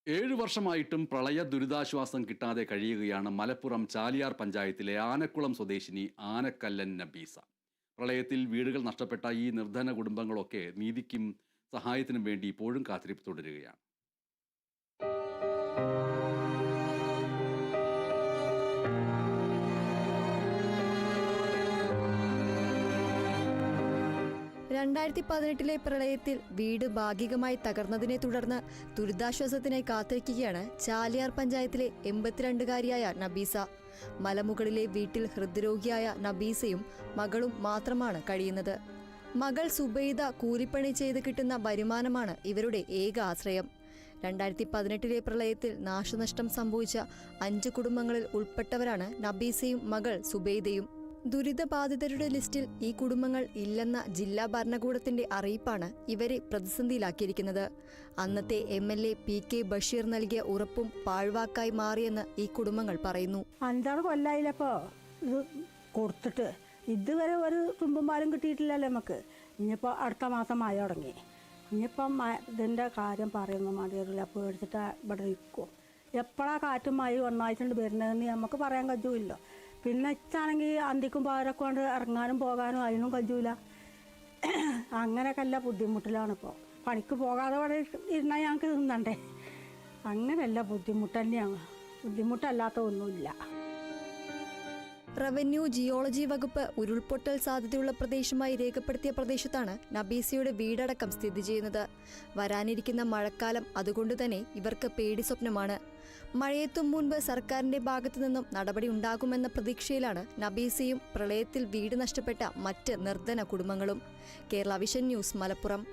7 വർഷമായിട്ടും പ്രളയ ദുരിതാശ്വാസം കിട്ടാതെ കഴിയുകയാണ് മലപ്പുറം ചാലിയാർ പഞ്ചായത്തിലെ ആനക്കുളം സ്വദേശിനി ആനക്കല്ലൻ നബീസ. പ്രളയത്തിൽ വീടുകൾ നഷ്ടപ്പെട്ട ഈ നിർധന കുടുംബങ്ങളൊക്കെ നീതിക്കും സഹായത്തിനും വേണ്ടി ഇപ്പോഴും കാത്തിരിപ്പ് തുടരുകയാണ്. ിലെ പ്രളയത്തിൽ വീട് ഭാഗികമായി തകർന്നതിനെ തുടർന്ന് ദുരിതാശ്വാസത്തിനായി കാത്തിരിക്കുകയാണ് ചാലിയാർ പഞ്ചായത്തിലെ 82-കാരിയായ നബീസ. മലമുകളിലെ വീട്ടിൽ ഹൃദ്രോഗിയായ നബീസയും മകളും മാത്രമാണ് കഴിയുന്നത്. മകൾ സുബൈദ കൂലിപ്പണി ചെയ്ത് കിട്ടുന്ന വരുമാനമാണ് ഇവരുടെ ഏക ആശ്രയം. 2018 പ്രളയത്തിൽ നാശനഷ്ടം സംഭവിച്ച 5 കുടുംബങ്ങളിൽ ഉൾപ്പെട്ടവരാണ് നബീസയും മകൾ സുബൈദയും. ദുരിതബാധിതരുടെ ലിസ്റ്റിൽ ഈ കുടുംബങ്ങൾ ഇല്ലെന്ന ജില്ലാ ഭരണകൂടത്തിന്റെ അറിയിപ്പാണ് ഇവരെ പ്രതിസന്ധിയിലാക്കിയിരിക്കുന്നത്. അന്നത്തെ MLA PK ബഷീർ നൽകിയ ഉറപ്പും പാഴ്വാക്കായി മാറിയെന്ന് ഈ കുടുംബങ്ങൾ പറയുന്നു. 5 കൊല്ലായില്ലപ്പോ ഇത് കൊടുത്തിട്ട് ഇതുവരെ ഒരു തുമ്പുമാരും കിട്ടിയിട്ടില്ലല്ലോ നമുക്ക്. ഇനിയിപ്പോൾ അടുത്ത മാസം മഴ തുടങ്ങി. ഇനിയിപ്പം ഇതിൻ്റെ കാര്യം പറയുന്നു മതിയറില്ല, പേടിച്ചിട്ട് ഇവിടെ നിൽക്കും. എപ്പോഴാണ് കാറ്റും മഴ ഒന്നായിട്ടുണ്ട് വരുന്നതെന്ന് നമുക്ക് പറയാൻ കഴിയില്ല. പിന്നെ ഇച്ചാണെങ്കിൽ അന്തിക്കും പാരൊക്കെ കൊണ്ട് ഇറങ്ങാനും പോകാനും അതിനും കഴിയൂല. അങ്ങനെയൊക്കെ എല്ലാ ബുദ്ധിമുട്ടിലാണിപ്പോൾ. പണിക്ക് പോകാതെ ഇവിടെ ഇരുന്നാൽ ഞങ്ങൾക്ക് തിന്നണ്ടേ. അങ്ങനെയല്ല ബുദ്ധിമുട്ട് തന്നെയാണ്, ബുദ്ധിമുട്ടല്ലാത്ത ഒന്നുമില്ല. റവന്യൂ ജിയോളജി വകുപ്പ് ഉരുൾപൊട്ടൽ സാധ്യതയുള്ള പ്രദേശമായി രേഖപ്പെടുത്തിയ പ്രദേശത്താണ് നബീസയുടെ വീടടക്കം സ്ഥിതി ചെയ്യുന്നത്. വരാനിരിക്കുന്ന മഴക്കാലം അതുകൊണ്ടുതന്നെ ഇവർക്ക് പേടി സ്വപ്നമാണ്. മഴയെത്തും മുൻപ് സർക്കാരിന്റെ ഭാഗത്തു നിന്നും നടപടി ഉണ്ടാകുമെന്ന പ്രതീക്ഷയിലാണ് നബീസയും പ്രളയത്തിൽ വീട് നഷ്ടപ്പെട്ട മറ്റ് നിർധന കുടുംബങ്ങളും. Kerala vision news, Malappuram.